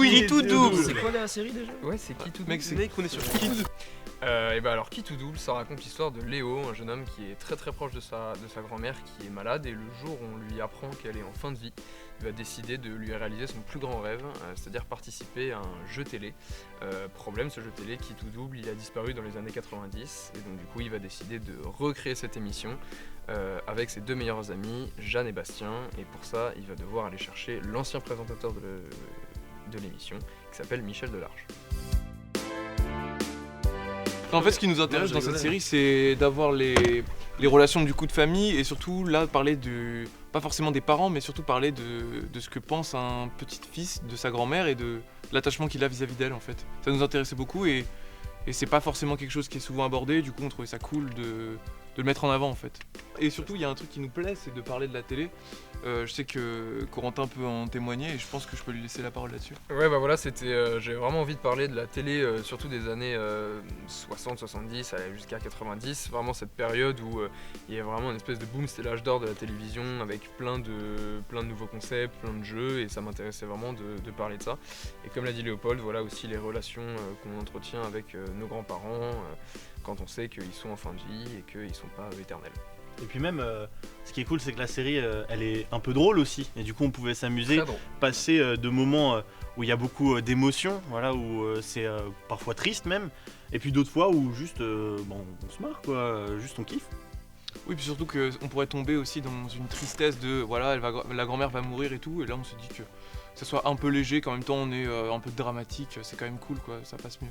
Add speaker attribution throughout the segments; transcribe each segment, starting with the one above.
Speaker 1: Qui tout double.
Speaker 2: C'est quoi la série déjà?
Speaker 3: Ouais, c'est qui tout double.
Speaker 1: Mec,
Speaker 3: On est sur qui tout double. Et bah alors qui tout double, ça raconte l'histoire de Léo, un jeune homme qui est très proche de sa grand-mère qui est malade, et le jour où on lui apprend qu'elle est en fin de vie, il va décider de lui réaliser son plus grand rêve, c'est-à-dire participer à un jeu télé. Problème, ce jeu télé qui tout double, il a disparu dans les années 90, et donc du coup il va décider de recréer cette émission avec ses deux meilleurs amis, Jeanne et Bastien, et pour ça il va devoir aller chercher l'ancien présentateur de l'émission qui s'appelle Michel Delarge.
Speaker 1: En fait, ce qui nous intéresse dans cette série, c'est d'avoir les relations du coup de famille, et surtout là parler pas forcément des parents, mais surtout parler de ce que pense un petit-fils de sa grand-mère et de l'attachement qu'il a vis-à-vis d'elle en fait. Ça nous intéressait beaucoup et c'est pas forcément quelque chose qui est souvent abordé, du coup on trouvait ça cool de le mettre en avant en fait. Et surtout il y a un truc qui nous plaît, c'est de parler de la télé. Je sais que Corentin peut en témoigner et je pense que je peux lui laisser la parole là-dessus.
Speaker 3: Ouais bah voilà, j'ai vraiment envie de parler de la télé, surtout des années 60, 70, jusqu'à 90, vraiment cette période où il y a vraiment une espèce de boom, c'était l'âge d'or de la télévision avec plein de nouveaux concepts, plein de jeux, et ça m'intéressait vraiment de parler de ça. Et comme l'a dit Léopold, voilà aussi les relations qu'on entretient avec nos grands-parents quand on sait qu'ils sont en fin de vie et qu'ils sont pas éternels.
Speaker 2: Et puis même, ce qui est cool, c'est que la série, elle est un peu drôle aussi. Et du coup, on pouvait s'amuser, passer de moments où il y a beaucoup d'émotions, voilà, où c'est parfois triste même. Et puis d'autres fois où juste, on se marre, quoi, juste on kiffe.
Speaker 1: Oui, puis surtout qu'on pourrait tomber aussi dans une tristesse de, voilà, la grand-mère va mourir et tout. Et là, on se dit que ça soit un peu léger, qu'en même temps, on est un peu dramatique. C'est quand même cool, quoi, ça passe mieux.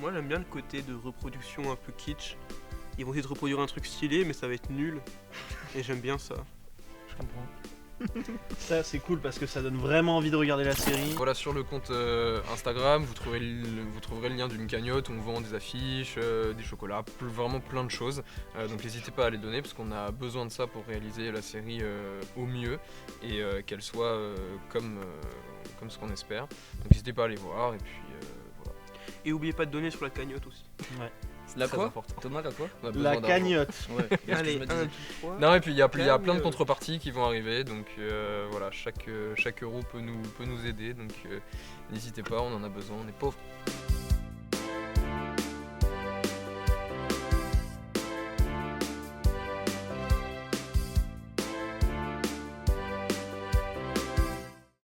Speaker 4: Moi, j'aime bien le côté de reproduction un peu kitsch. Ils vont essayer de reproduire un truc stylé, mais ça va être nul. Et j'aime bien ça.
Speaker 1: Je comprends.
Speaker 2: Ça, c'est cool parce que ça donne vraiment envie de regarder la série.
Speaker 3: Voilà, sur le compte Instagram, vous trouverez le lien d'une cagnotte où on vend des affiches, des chocolats, vraiment plein de choses. Donc n'hésitez pas à les donner parce qu'on a besoin de ça pour réaliser la série au mieux et qu'elle soit comme ce qu'on espère. Donc n'hésitez pas à aller voir et puis voilà.
Speaker 4: Et n'oubliez pas de donner sur la cagnotte aussi.
Speaker 2: Ouais.
Speaker 5: La
Speaker 3: Très
Speaker 5: quoi
Speaker 3: important.
Speaker 5: Thomas, la quoi?
Speaker 3: On a besoin
Speaker 2: La
Speaker 3: d'argent.
Speaker 2: cagnotte.
Speaker 5: Ouais, c'est ce que je
Speaker 4: Allez,
Speaker 5: me
Speaker 4: 1,
Speaker 5: disais.
Speaker 4: 2, 3.
Speaker 3: Non, et puis il y a plein de contreparties qui vont arriver, donc voilà, chaque euro peut nous aider, donc n'hésitez pas, on en a besoin, on est pauvres.